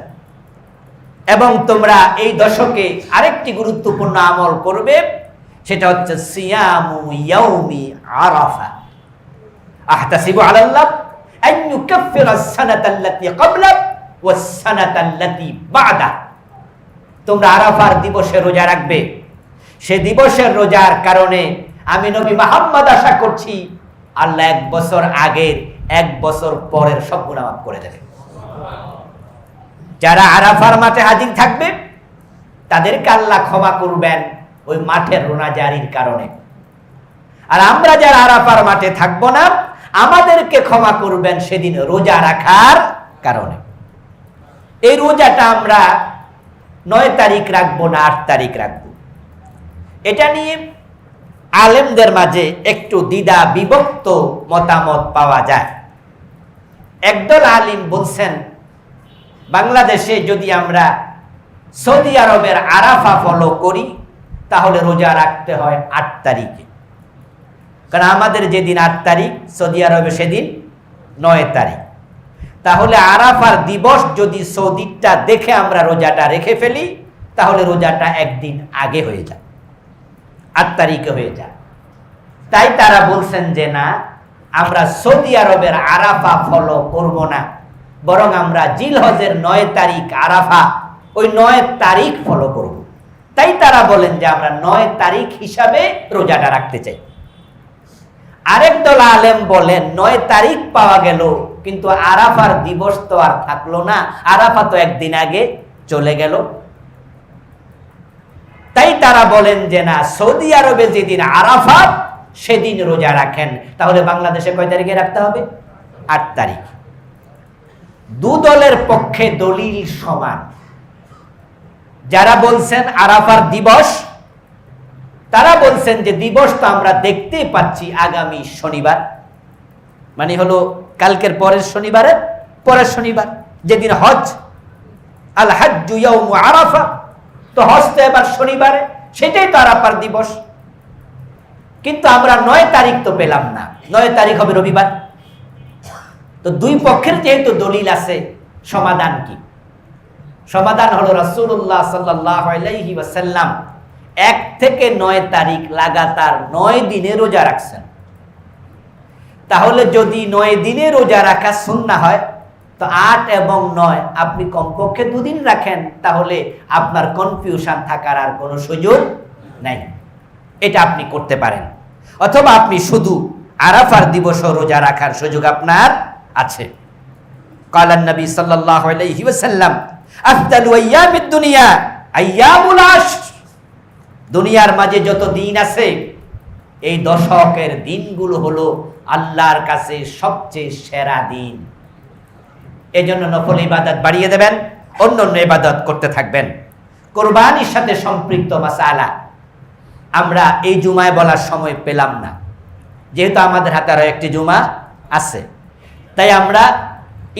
এবং তোমরা এই দশকে আরেকটি গুরুত্বপূর্ণ আমল করবে, সেটা হচ্ছে সিয়ামু ইয়াউমি আরাফা। আহতাসিবু আলাল্লাহ আন ইউকাফিরা আস-সানাতা আল্লাতী ক্বাবলা ওয়াস-সানাতা আল্লাতী বা'দা। তোমরা আরাফার দিবসে রোজা রাখবে। সে দিবসের রোজার কারণে আমি নবী মুহাম্মদ আশা করছি আল্লাহ 1 বছর আগের 1 বছর পরের সব গুনাহ মাফ করে দেবে। যারা আরাফার মাঠে হাজির থাকবে তাদেরকে আল্লাহ ক্ষমা করবেন ওই মাঠের রোজারির কারণে। আর আমরা যারা আরাফার মাঠে থাকবো না, আমাদেরকে ক্ষমা করবেন সেদিন রোজা রাখার কারণে। এই রোজাটা আমরা 9 তারিখ রাখবো না 8 তারিখ রাখবো, এটা নিয়ে আলেমদের মাঝে একটু দ্বিধা বিভক্ত মতামত পাওয়া যায়। একদল আলিম বলছেন, বাংলাদেশে যদি আমরা সৌদি আরবের আরাফা ফলো করি তাহলে রোজা রাখতে হয় 8 তারিখে, কারণ আমাদের যেদিন 8 তারিখ, সৌদি আরবে সেদিন 9 তারিখ। তাহলে আরাফার দিবস যদি সৌদিটা দেখে আমরা রোজাটা রেখে ফেলি তাহলে রোজাটা একদিন আগে হয়ে যায়, 8 তারিখে হয়ে যায়। তাই তারা বলছেন যে না, আমরা সৌদি আরবের আরাফা ফলো করব না, বরং আমরা জিলহজের 9 তারিখ আরাফা, ওই 9 তারিখ ফলো করব। তাই তারা বলেন যে আমরা 9 তারিখ হিসাবে রোজাটা রাখতে চাই। আরেক দল আলেম বলেন 9 তারিখ পাওয়া গেল কিন্তু আরাফার দিবস তো আর থাকলো না, আরাফা তো একদিন আগে চলে গেল। তাই তারা বলেন যে না, সৌদি আরবে যেদিন আরাফা সেদিন রোজা রাখেন। তাহলে বাংলাদেশে কয় তারিখে রাখতে হবে? 8 তারিখ। দু দলের পক্ষে দলিল সমান। যারা বলছেন আরাফার দিবস, তারা বলছেন যে দিবস তো আমরা দেখতে পাচ্ছি আগামী শনিবার, মানে হলো কালকের পরের শনিবারের পরের শনিবার, যেদিন হজ, আল হাজ্জু ইয়াউমু আরাফা, তো হজ তো এবার শনিবারে, সেটাই তো আরাফার দিবস। কিন্তু আমরা 9 তারিখ তো পেলাম না, 9 তারিখ হবে রবিবার। তো দুই পক্ষের যেহেতু দলিল আছে, সমাধান কি? সমাধান হলো রাসূলুল্লাহ সাল্লাল্লাহু আলাইহি ওয়াসাল্লাম 1 থেকে 9 তারিখ লাগাতার 9 দিনে রোজা রাখছেন। তাহলে যদি 9 দিনে রোজা রাখা সুন্নাহ হয়, তো 8 এবং 9 আপনি কমপক্ষে 2 দিন রাখেন, তাহলে আপনার কনফিউশন থাকার আর কোনো সুযোগ নাই। এটা আপনি করতে পারেন। অথবা আপনি শুধু আরাফার দিবস রোজা রাখার সুযোগ আপনার আছে। কালান নবী সাল্লাল্লাহু আলাইহি ওয়াসাল্লাম আফদালু আইয়ামিদ দুনিয়া আইয়ামুল আশর, দুনিয়ার মাঝে যত দিন আছে এই দশকের দিনগুলো হলো আল্লাহর কাছে সবচেয়ে সেরা দিন। এজন্য নফল ইবাদত বাড়িয়ে দেবেন, অন্যান্য ইবাদত করতে থাকবেন। কুরবানির সাথে সম্পৃক্ত মাসালা আমরা এই জুমায় বলার সময় পেলাম না, যেহেতু আমাদের হাতে আরো একটি জুমা আছে, তাই আমরা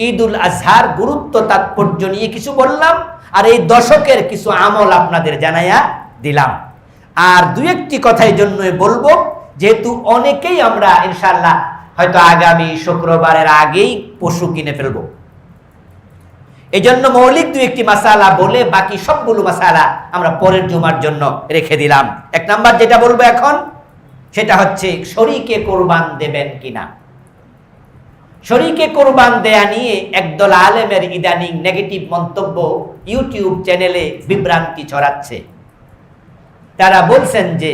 ঈদুল আজহার গুরুত্ব তাৎপর্য নিয়ে কিছু বললাম, আর এই দশকের কিছু আমল আপনাদের জানাইয়া দিলাম। আর দুই একটি কথা এই জন্যই বলবো, যেহেতু অনেকেই আমরা ইনশাআল্লাহ হয়তো আগামী শুক্রবারের আগেই পশু কিনে ফেলবো, এই জন্য মৌলিক দুই একটি মাসালা বলে বাকি সবগুলো মাসালা আমরা পরের জুমার জন্য রেখে দিলাম। 1 নাম্বার যেটা বলবো এখন, সেটা হচ্ছে শরীকে কোরবান দেবেন কিনা। শরীকে কোরবান দেয়া নিয়ে একদল আলেমের ইদানিং নেগেটিভ মন্তব্য ইউটিউব চ্যানেলে বিভ্রান্তি ছড়াচ্ছে। তারা বলছেন যে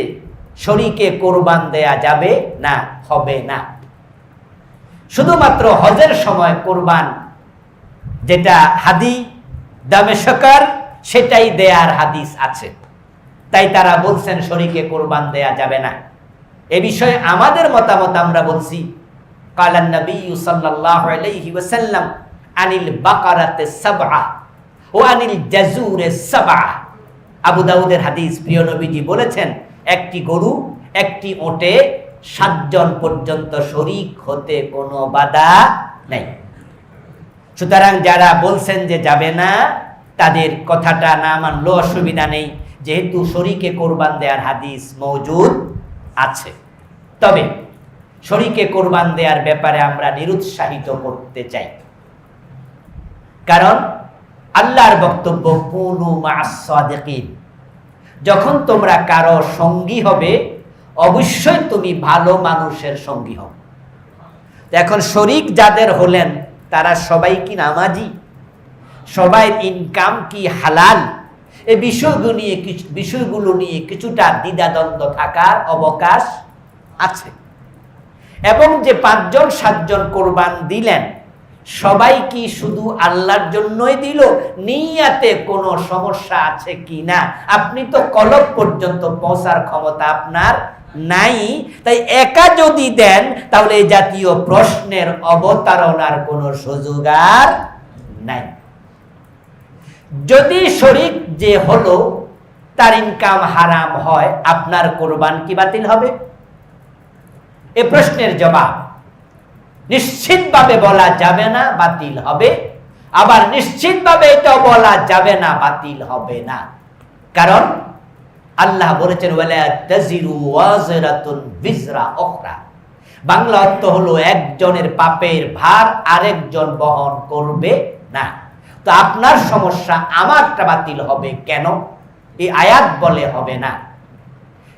শরীকে কোরবান দেয়া যাবে না, হবে না, শুধুমাত্র হজের সময় কোরবান যেটা হাদি দামে শকার সেটাই দেয়ার হাদিস আছে, তাই তারা বলছেন শরীকে কোরবান দেয়া যাবে না। এ বিষয়ে আমাদের মতামত আমরা বলছি, কালান নবী সাল্লাল্লাহু আলাইহি ওয়াসাল্লাম আনিল বাকারাতে সাবআ ওয়া আনিল জাজুরে সাবআ। আবু দাউদের হাদিস, প্রিয় নবীজি বলেছেন একটি গরু একটি ওটে 7 জন পর্যন্ত শরীক হতে কোনো বাধা নাই। সুতরাং যারা বলছেন যে যাবে না, তাদের কথাটা না মানলেও অসুবিধা নেই, যেহেতু শরীকে কোরবান দেওয়ার হাদিস মওজুদ আছে। তবে শরীকে কোরবান দেওয়ার ব্যাপারে আমরা নিরুৎসাহিত করতে চাই, কারণ আল্লাহর বক্তব্য কুনু মা'আস সাদিকিন, যখন তোমরা কারো সঙ্গী হবে অবশ্যই তুমি ভালো মানুষের সঙ্গী হও। এখন শরীক যাদের হলেন তারা সবাই কি নামাজি? সবাই ইনকাম কি হালাল? এই বিষয়গুলো নিয়ে কিছুটা দ্বিধাদ্বন্দ্ব থাকার অবকাশ আছে। এবং যে 5 জন 7 জন কোরবান দিলেন, সবাই কি শুধু আল্লাহর জন্যই দিল? নিয়াতে কোনো সমস্যা আছে কি না? আপনি তো কলব পর্যন্ত পৌঁছার ক্ষমতা আপনার নাই, তাই একা যদি দেন তাহলে এই জাতীয় প্রশ্নের অবতারণার কোনো সুযোগ আর নাই। যদি শরীক যে হলো তার ইনকাম হারাম হয়, আপনার কোরবান কি বাতিল হবে? এই প্রশ্নের জবাব নিশ্চিতভাবে বলা যাবে না, বাতিল হবে। আবার নিশ্চিতভাবে এটাও বলা যাবে না, বাতিল হবে না। কারণ আল্লাহ বলেছেন ওয়ালা তাজিরু ওয়াজিরাতুন বিজরা উখরা। বাংলা অর্থ হলো একজনের পাপের ভার আরেকজন বহন করবে না। তো আপনার সমস্যা আমারটা বাতিল হবে কেন? এই আয়াত বলে হবে না।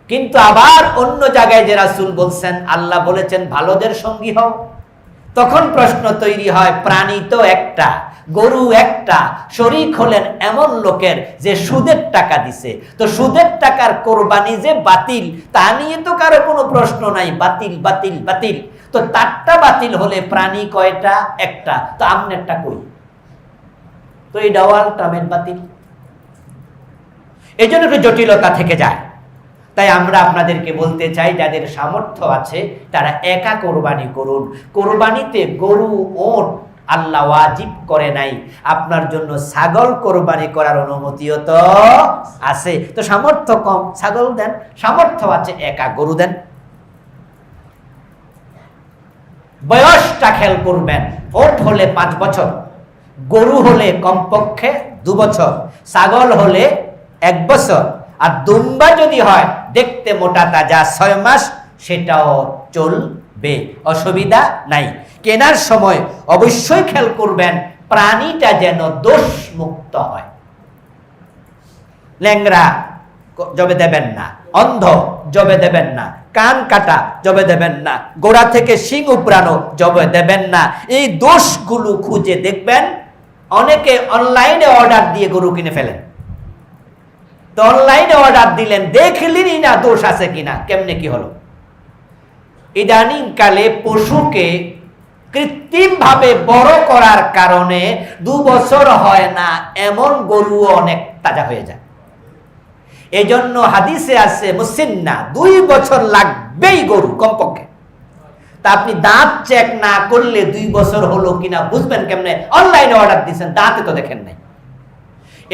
কিন্তু আবার অন্য জায়গায় যে রাসূল বলছেন, আল্লাহ বলেছেন ভালোদের সঙ্গী হও, তখন প্রশ্ন তৈরি হয়, প্রাণী তো একটা, গরু একটা, শরীক হলেন এমন লোকের যে সুদের টাকা দিছে, তো সুদের টাকার কোরবানি যে বাতিল তা নিয়ে তো কারো কোনো প্রশ্ন নাই, বাতিল বাতিল বাতিল। তো তারটা বাতিল হলে প্রাণী কয়টা? একটা, তো আমনেরটা কই? তো এই ডাওয়াল টামের বাতিল। এই জন্য একটু জটিলতা থেকে যায়। তাই আমরা আপনাদেরকে বলতে চাই, যাদের সামর্থ্য আছে তারা একা কোরবানি করুন। কোরবানিতে গরু, ওট আল্লাহ ওয়াজিব করে নাই, আপনার জন্য ছাগল কোরবানি করার অনুমতিও তো আছে। তো সামর্থ্য কম, ছাগল দেন, সামর্থ্য আছে একা গরু দেন। বয়সটা খেয়াল করবেন, ওট হলে 5 বছর, গরু হলে কমপক্ষে 2 বছর, ছাগল হলে 1 বছর, আর দুম্বা যদি হয় দেখতে মোটা তাজা 6 মাস, সেটাও চলবে, অসুবিধা নাই। কেনার সময় অবশ্যই খেয়াল করবেন প্রাণীটা যেন দোষ মুক্ত হয়। ল্যাংড়া জবে দেবেন না, অন্ধ জবে দেবেন না, কান কাটা জবে দেবেন না, গোড়া থেকে শিং উপড়ানো জবে দেবেন না। এই দোষগুলো খুঁজে দেখবেন। অনেকে অনলাইনে অর্ডার দিয়ে গরু কিনে ফেলেন। তো অনলাইনে অর্ডার দিলেন, দেখলেনই না দোষ আছে কিনা, কেমনে কি হলো? ইদানিং কালে পশুকে কৃত্রিম ভাবে বড় করার কারণে 2 বছর হয় না এমন গরু অনেক তাজা হয়ে যায়। এই জন্য হাদিসে আছে মুসিন্না, 2 বছর লাগবেই গরু কমপক্ষে। তা আপনি দাঁত চেক না করলে 2 বছর হলো কিনা বুঝবেন কেমনে? অনলাইনে অর্ডার দিচ্ছেন, দাঁতে তো দেখেন নাই।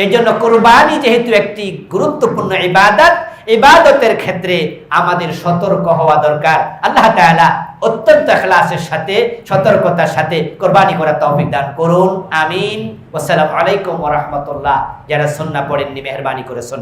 এই জন্য কোরবানি যেহেতু একটি গুরুত্বপূর্ণ ইবাদত, ইবাদতের ক্ষেত্রে আমাদের সতর্ক হওয়া দরকার। আল্লাহ তাআলা অত্যন্ত ইখলাসের সাথে, সতর্কতার সাথে কোরবানি করার তৌফিক দান করুন, আমিন। আসসালামু আলাইকুম ওয়া রাহমাতুল্লাহ। যারা সুন্নাহ পড়েননি মেহেরবানি করে সুন্নাহ